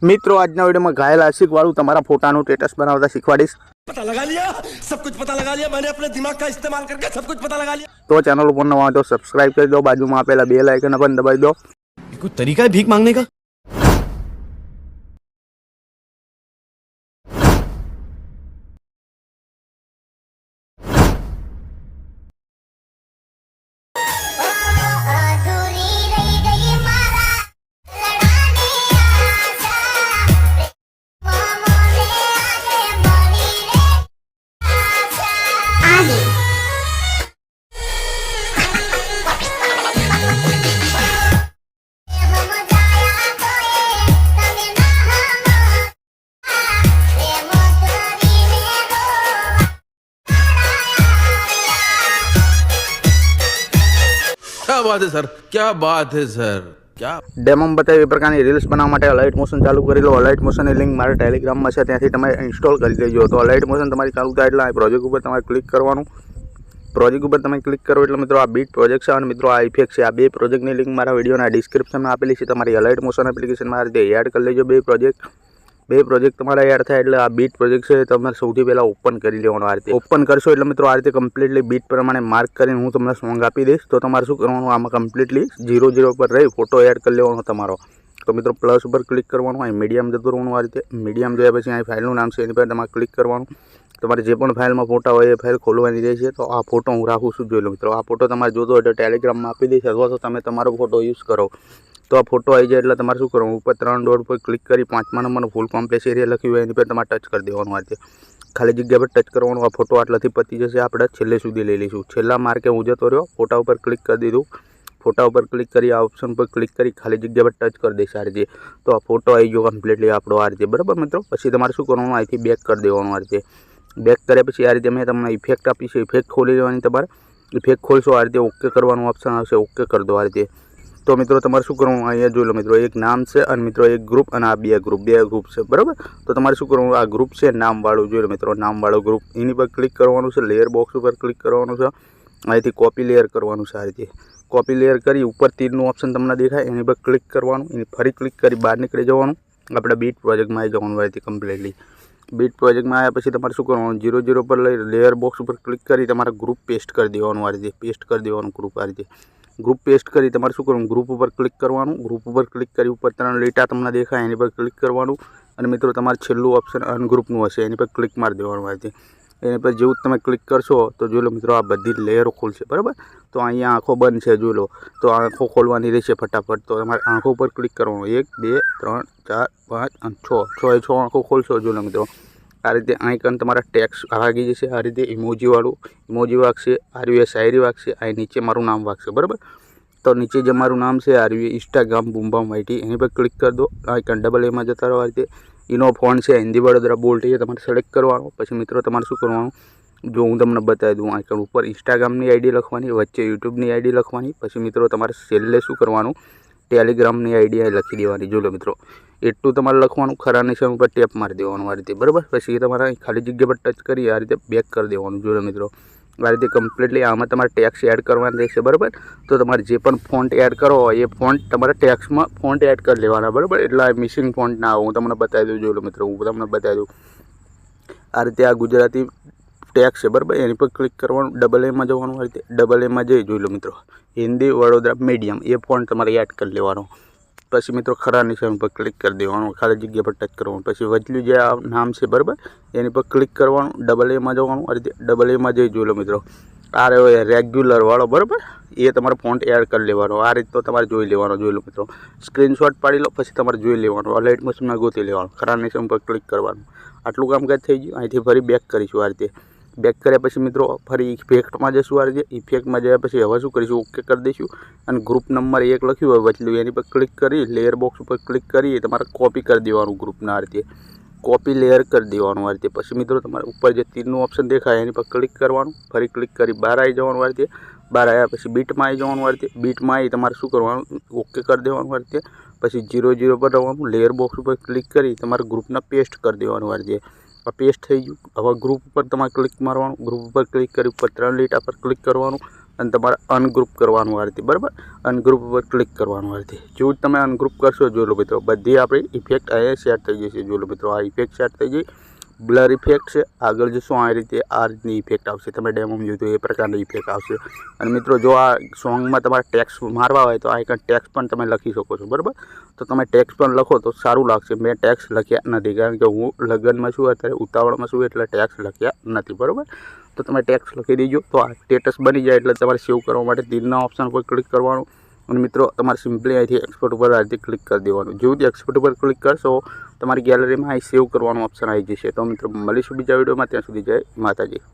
मित्रों आज वीडियो में घायल आशिक वालू तमारा फोटानु स्टेटस बनावता शिखवाड़ीश। पता लगा लिया, सब कुछ पता लगा लिया मैंने अपने दिमाग का इस्तेमाल करके सब कुछ पता लगा लिया। तो चैनल पर नवा तो सब्सक्राइब कर दो, बाजू में आपेला बेल आइकन अपन दबाई दो। कोई तरीका है भीख मांगने का? क्या बात है सर, क्या बात है सर, क्या डेमो में बताव्या प्रकारनी रील्स बनाववा माटे अलाइट मोशन चालू करी लो। अलाइट मोशन ની લિંક મારા ટેલિગ્રામમાં છે, ત્યાંથી તમે ઇન્સ્ટોલ કરી લેજો। તો અલાઇટ મોશન તમારી ચાલુ થાય એટલે આ પ્રોજેક્ટ ઉપર તમારે ક્લિક કરવાનું। પ્રોજેક્ટ ઉપર તમે ક્લિક કરો એટલે મિત્રો આ બીટ પ્રોજેક્ટ છે અને મિત્રો આ ઇફેક્ટ છે। આ બે પ્રોજેક્ટની લિંક મારા વિડિયોના ડિસ્ક્રિપ્શનમાં આપેલી છે। તમારી અલાઇટ મોશન એપ્લિકેશનમાં આ રીતે એડ કરી લેજો બે પ્રોજેક્ટ તમારા એડ થાય એટલે આ બીટ પ્રોજેક્ટ છે તમારે સૌથી પહેલા ઓપન કરી લેવાનો। આ રીતે ઓપન કરશો એટલે મિત્રો આ રીતે કમ્પ્લીટલી બીટ પ્રમાણે માર્ક કરીને હું તમને સોંગ આપી દઈશ। તો તમારે શું કરવાનું, આમાં કમ્પ્લીટલી 0 પર રહી ફોટો એડ કરી લેવાનો તમારો। તો મિત્રો પ્લસ ઉપર ક્લિક કરવાનું, અહીં મીડિયમ જતું રહેવાનું। આ રીતે મીડિયમ જોયા પછી અહીં ફાઇલનું નામ છે એની પર તમારે ક્લિક કરવાનું। તમારે જે પણ ફાઇલમાં ફોટા હોય એ ફાઇલ ખોલવાની રહેશે। તો આ ફોટો હું રાખું છું, જોઈ લો મિત્રો। આ ફોટો તમારે જોતો હોય તો ટેલિગ્રામમાં આપી દઈશ અથવા તો તમે તમારો ફોટો યુઝ કરો। तो आ फोटो आई जाए એટલે તમારે શું કરવાનું, ઉપર 3 ડોટ પર ક્લિક કરી 5મા નંબરનો ફૂલ કોમ્પ્લેક્સ એરિયા લખ્યું હોય એની પર તમારે ટચ કરી દેવાનું। આ રીતે ખાલી જગ્યા પર ટચ કરવાનું। આ ફોટો આટલાથી પતી જશે, આપણે છેલ્લે સુધી લઈ લઈશું। છેલ્લા માર્કે હું જતો રહ્યો, ફોટા ઉપર ક્લિક કરી દીધું। ફોટા ઉપર ક્લિક કરી આ ઓપ્શન પર ક્લિક કરી ખાલી જગ્યા પર ટચ કરી દઈશ। આ રીતે તો આ ફોટો આવી ગયો કમ્પ્લીટલી આપણો આ રીતે, બરાબર મિત્રો। પછી તમારે શું કરવાનું, અહીંથી બેક કરી દેવાનું। આ રીતે બેક કર્યા પછી આ રીતે મેં તમને ઇફેક્ટ આપી છે, ઇફેક્ટ ખોલી લેવાની। તમારે ઇફેક્ટ ખોલશો આ રીતે ઓકે કરવાનું ઓપ્શન આવશે, ઓકે કરી દો। આ રીતે तो मित्रों तमारे शू करवानुं, अहींया जोई लो मित्रों एक नाम से और मित्रों एक ग्रुप और आ बे ग्रुप से, बराबर। तो तमारे शू करवानुं, आ ग्रुप से नाम वाळुं जोई लो मित्रों, नाम वाळो ग्रुप एनी पर क्लिक करवानुं छे। लेयर बॉक्स पर क्लिक करवानुं छे, અહીંથી कॉपी लेयर करवानुं छे। आ रीते कॉपी लेयर करी ऊपर तीरનું ऑप्शन तमने देखाय एनी पर क्लिक करवानुं, एनी फरी क्लिक करी बहार निकळी जवानुं। आपणे बीट प्रोजेक्टमां આવી જવાનું હોય कम्प्लीटली। बीट प्रोजेक्टमां આવ્યા પછી તમારે શું કરવાનું, 0 પર લઈ લેયર બોક્સ ઉપર ક્લિક કરી તમારે ગ્રુપ પેસ્ટ કરી દેવાનું। આ રીતે પેસ્ટ કરી દેવાનું ગ્રુપ। આ રીતે ग्रुप पेस्ट करी तमारे शू करवानुं, ग्रुप पर क्लिक करवानुं। ग्रुप पर क्लिक करी ऊपर 3 લીટા तमने देखाय एनी पर क्लिक करवानुं અને મિત્રો તમારે છેલ્લું ऑप्शन अनग्रुपનું હશે એની પર ક્લિક મારી દેવાનું। આ રીતે એની પર જેવું તમે ક્લિક કરશો તો જોઈ લો મિત્રો આ બધી લેયરો ખુલશે, બરાબર। તો અહીંયા આંખો બંધ છે, જોઈ લો। તો આંખો ખોલવાની રહેશે ફટાફટ। તો તમારે આંખો પર ક્લિક કરવાનું, 1 2 3 4 5 અને 6 આંખો ખોલશો, જોઈ लो મિત્રો। आ रीते आइकन तमारा टेक्स्ट वागी जशे। आ रीते इमोजी वाळुं इमोजी वागशे। आ रीते शायरी वागशे। आ नीचे मारुं नाम वागशे, बराबर। तो नीचे जे मारुं नाम छे आ रीते इंस्टाग्राम बूमबम वाईटी एनी पर क्लिक कर दो। आइकन डबल ए में जता रहो। आ रीते इनो फॉन्ट छे हिंदी वडोदरा बोल्ड ए तमारे सिलेक्ट करवानो। पछी मित्रों तमारे शुं करवानुं, जो हूँ तमने बतावी दूँ, आइकन ऊपर इंस्टाग्रामनी आईडी लखवानी, वच्चे यूट्यूबनी आईडी लखवानी। पछी मित्रों तमारे छेल्ले शुं करवानुं, टेलिग्रामनी आईडी लखी देवानी। जो लो मित्रों एटलुं तमारे लखवानुं, खरा निशान पर टेप मारी देवानुं। आ रीते बराबर। पछी तमारे खाली जग्या पर टच करी आ रीते बेक कर देवानुं। जो लो मित्रों आ रीते कम्प्लीटली आमां तमारे टेक्स्ट एड करवानुं रहेशे, बराबर। तो तमारे जे पण फॉन्ट एड करो ए फॉन्ट तमारे टेक्स्टमां फॉन्ट एड कर लेवाना, बराबर। एटले मिसिंग फॉन्ट ना आवे, हूँ तमने बतावी दूँ। जो लो मित्रों हूँ तमने बतावी दूँ। आ रीते आ गुजराती टेक्स्ट है, बराबर। एनी पर क्लिक करवानुं, डबल ए में जवानुं। आ रीते डबल ए में जई जोई लो मित्रों हिंदी वडोदरा मीडियम ए फॉन्ट तमारे एड कर लेवानो। पछी मित्रों खरा निशान पर क्लिक कर देवानुं, खाली जग्या पर टच करवानुं। पछी वचलुं जे आ नाम छे, बराबर, एनी पर क्लिक करवानुं, डबल ए में जवानुं। आ रीते डबल ए में जई जोई लो मित्रों आ रह्यो रेग्युलर वाळो, बराबर। ए तमारे फॉन्ट एड कर लेवानो। आ रीते तो तमारे जोई लेवानो। जोई लो मित्रों स्क्रीनशॉट पाड़ी लो, पछी तमारे जोई लेवानो। अलाइट मोशन में गोती लेवानो, खरा निशान पर क्लिक करवानुं। आटलुं कामकाज थई गयुं। અહીંથી ફરી બેક કરીશું। आ रीते बेक कर्या पछी मित्रों फरी इफेक्ट में जशुं। आ रीते इफेक्ट में जया पछी हवे शुं करीशुं, ओके कर दईशुं अने ग्रुप नंबर 1 लख्युं होय वचलुं एनी पर क्लिक करी लेयर बॉक्स पर क्लिक करी तमारे कॉपी कर देवानुं ग्रुपना। आ रीते कॉपी लेयर कर देवानुं। आ रीते पछी मित्रों तमारे ऊपर जे तीरनुं ऑप्शन देखाय एनी पर क्लिक करवानुं, फरी क्लिक करी बहार आई जवानुं। आ रीते बहार आव्या पछी बीटमां आई जवानुं। आ रीते बीटमां आई तमारे शुं करवानुं, ओके कर देवानुं। आ रीते पछी 0 पर रहवानुं, लेयर बॉक्स पर क्लिक करी तमारे ग्रुपना पेस्ट कर देवानुं। आ रीते पेस्ट थई गयुं। हवे ग्रुप पर तमारे क्लिक मारवानुं, ग्रुप पर क्लिक करी ऊपर 3 લીટા पर क्लिक करवानुं। અને તમારે અનગ્રુપ કરવાનું આ રીતે, બરાબર. અનગ્રુપ ઉપર ક્લિક કરવાનું આ રીતે. જેવું તમે અનગ્રુપ કરશો, જોઈ લો મિત્રો, બધી આપણી ઇફેક્ટ અહીંયા સેટ થઈ જશે. જોઈ લો મિત્રો, આ ઇફેક્ટ સેટ થઈ ગઈ. બ્લર ઇફેક્ટ છે. આગળ જશો આ રીતની ઇફેક્ટ આવશે. તમે ડેમોમાં જોયું એ પ્રકારની ઇફેક્ટ આવશે. અને મિત્રો, જો આ સોંગમાં તમારે ટેક્સ મારવા હોય તો આ એક ટેક્સ પણ તમે લખી શકો છો, બરાબર. તો તમે ટેક્સ પણ લખો તો સારું લાગશે. મેં ટેક્સ લખ્યા નથી, કારણ કે હું લગ્નમાં છું, અત્યારે ઉતાવળમાં છું, એટલે ટેક્સ લખ્યા નથી, બરાબર. તો તમે ટેક્સ લખી દેજો. તો આ સ્ટેટસ બની જાય એટલે તમારે સેવ કરવા માટે તીરના ઓપ્શન પર ક્લિક કરવાનું. અને મિત્રો, તમારે સિમ્પલી અહીંથી એક્સપોર્ટ ઉપર આ રીતે ક્લિક કરી દેવાનું. જેવું એક્સપોર્ટ ઉપર ક્લિક કરશો, તમારી ગેલેરીમાં અહીં સેવ કરવાનું ઓપ્શન આવી જશે. તો મિત્રો, મળીશું બીજા વિડીયોમાં. ત્યાં સુધી જય માતાજી.